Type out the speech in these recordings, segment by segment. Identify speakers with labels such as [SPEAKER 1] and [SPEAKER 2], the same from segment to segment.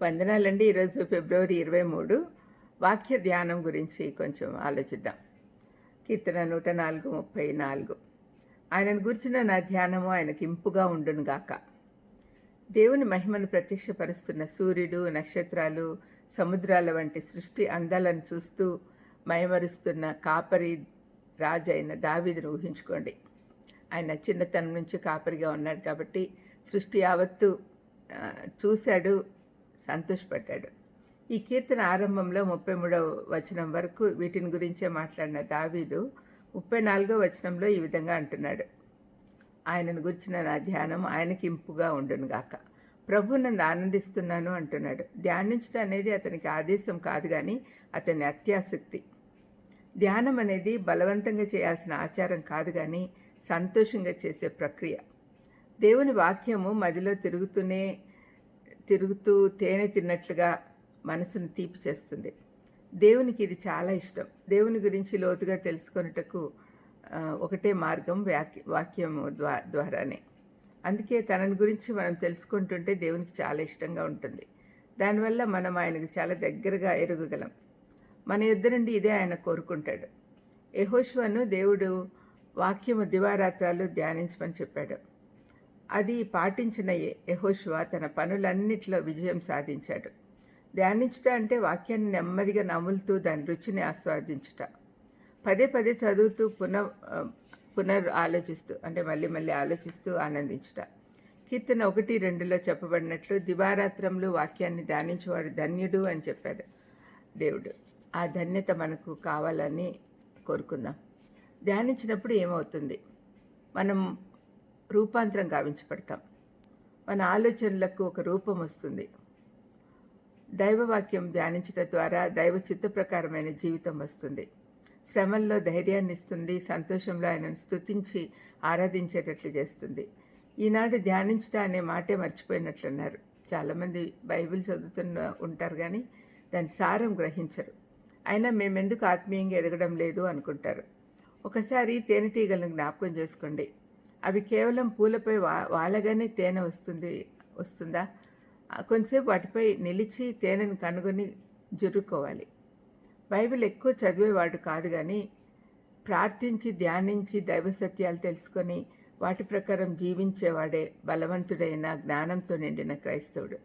[SPEAKER 1] వందనాలండి. ఈరోజు ఫిబ్రవరి 23 వాక్య ధ్యానం గురించి కొంచెం ఆలోచిద్దాం. కీర్తన 104:34 ఆయనను గూర్చిన నా ధ్యానము ఆయనకి ఇంపుగా ఉండునుగాక. దేవుని మహిమను ప్రత్యక్షపరుస్తున్న సూర్యుడు, నక్షత్రాలు, సముద్రాల వంటి సృష్టి అందాలను చూస్తూ మైమరుస్తున్న కాపరి రాజైన దావీదును ఊహించుకోండి. ఆయన చిన్నతనం నుంచి కాపరిగా ఉన్నాడు కాబట్టి సృష్టి యావత్తు చూశాడు, సంతోషపడ్డాడు. ఈ కీర్తన ఆరంభంలో 33వ వచనం వరకు వీటిని గురించే మాట్లాడిన దావీదు 34వ వచనంలో ఈ విధంగా అంటున్నాడు, ఆయనను గురించిన నా ధ్యానం ఆయనకి ఇంపుగా ఉండునుగాక. ప్రభు నన్ను ఆనందిస్తున్నాను అంటున్నాడు. ధ్యానించడం అనేది అతనికి ఆదేశం కాదు, కానీ అతని అత్యాసక్తి. ధ్యానం అనేది బలవంతంగా చేయాల్సిన ఆచారం కాదు, కానీ సంతోషంగా చేసే ప్రక్రియ. దేవుని వాక్యము మదిలో తిరుగుతూ తేనె తిన్నట్లుగా మనసును తీపి చేస్తుంది. దేవునికి ఇది చాలా ఇష్టం. దేవుని గురించి లోతుగా తెలుసుకొనుటకు ఒకటే మార్గం వాక్యము ద్వారానే. అందుకే తనని గురించి మనం తెలుసుకుంటుంటే దేవునికి చాలా ఇష్టంగా ఉంటుంది. దానివల్ల మనం ఆయనకు చాలా దగ్గరగా ఎరగగలం. మన యుద్ధ నుండి ఇదే ఆయన కోరుకుంటాడు. యెహోషువను దేవుడు వాక్యము దివారాత్రాలు ధ్యానించమని చెప్పాడు. అది పాటించిన యెహోషువ తన పనులన్నిటిలో విజయం సాధించాడు. ధ్యానించుట అంటే వాక్యాన్ని నెమ్మదిగా నములుతూ దాని రుచిని ఆస్వాదించుట. పదే పదే చదువుతూ పునర్ ఆలోచిస్తూ అంటే మళ్ళీ ఆలోచిస్తూ ఆనందించుట. కీర్తన 1:2లో చెప్పబడినట్లు దివారాత్రములు వాక్యాన్ని ధ్యానించేవాడు ధన్యుడు అని చెప్పాడు దేవుడు. ఆ ధన్యత మనకు కావాలని కోరుకుందాం. ధ్యానించినప్పుడు ఏమవుతుంది? మనం రూపాంతరం గావించబడతాం. మన ఆలోచనలకు ఒక రూపం వస్తుంది. దైవవాక్యం ధ్యానించడం ద్వారా దైవ చిత్త ప్రకారమైన జీవితం వస్తుంది. శ్రమల్లో ధైర్యాన్ని ఇస్తుంది. సంతోషంలో ఆయనను స్తుతించి ఆరాధించేటట్లు చేస్తుంది. ఈనాడు ధ్యానించడం అనే మాటే మర్చిపోయినట్లున్నారు. చాలామంది బైబిల్ చదువుతున్న ఉంటారు, కానీ దాని సారం గ్రహించరు. అయినా మేమెందుకు ఆత్మీయంగా ఎదగడం లేదు అనుకుంటారు. ఒకసారి తేనెటీగలను జ్ఞాపకం చేసుకోండి. అవి కేవలం పూలపై వాలగానే తేనె వస్తుందా? కొంతసేపు వాటిపై నిలిచి తేనెను కనుగొని జుర్రుకోవాలి. బైబిల్ ఎక్కువ చదివేవాడు కాదు, కానీ ప్రార్థించి ధ్యానించి దైవ సత్యాలు తెలుసుకొని వాటి ప్రకారం జీవించేవాడే బలవంతుడైన జ్ఞానంతో నిండిన క్రైస్తవుడు.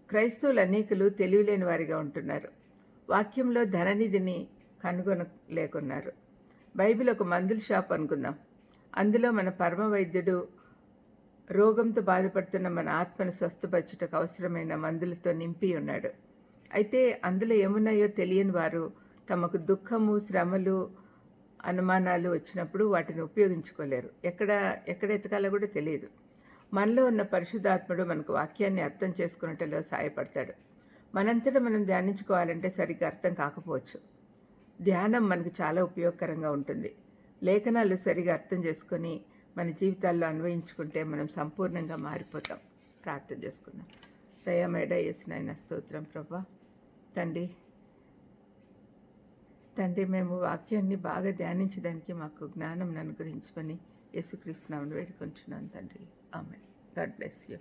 [SPEAKER 1] క్రైస్తవులు అనేకులు తెలివిలేని వారిగా ఉంటున్నారు. వాక్యంలో ధననిధిని కనుగొనలేకున్నారు. బైబిల్ ఒక మందుల షాప్ అనుకుందాం. అందులో మన పరమ వైద్యుడు రోగంతో బాధపడుతున్న మన ఆత్మను స్వస్థపరచుటకు అవసరమైన మందులతో నింపి ఉన్నాడు. అయితే అందులో ఏమున్నాయో తెలియని వారు తమకు దుఃఖము, శ్రమలు, అనుమానాలు వచ్చినప్పుడు వాటిని ఉపయోగించుకోలేరు. ఎక్కడ ఎతకాలో కూడా తెలియదు. మనలో ఉన్న పరిశుద్ధాత్ముడు మనకు వాక్యాన్ని అర్థం చేసుకున్నట్లో సహాయపడతాడు. మనంతటా మనం ధ్యానించుకోవాలంటే సరిగ్గా అర్థం కాకపోవచ్చు. ధ్యానం మనకు చాలా ఉపయోగకరంగా ఉంటుంది. లేఖనాలు సరిగా అర్థం చేసుకొని మన జీవితాల్లో అన్వయించుకుంటే మనం సంపూర్ణంగా మారిపోతాం. ప్రార్థన చేసుకుందాం. దయామేడ యేసునాయన స్తోత్రం ప్రభా. తండ్రి, మేము వాక్యాన్ని బాగా ధ్యానించడానికి మాకు జ్ఞానం అనుగ్రహించమని యేసుక్రీస్తు నామమున వేడుకొంచున్నాను తండ్రి. ఆమేన్. God bless you.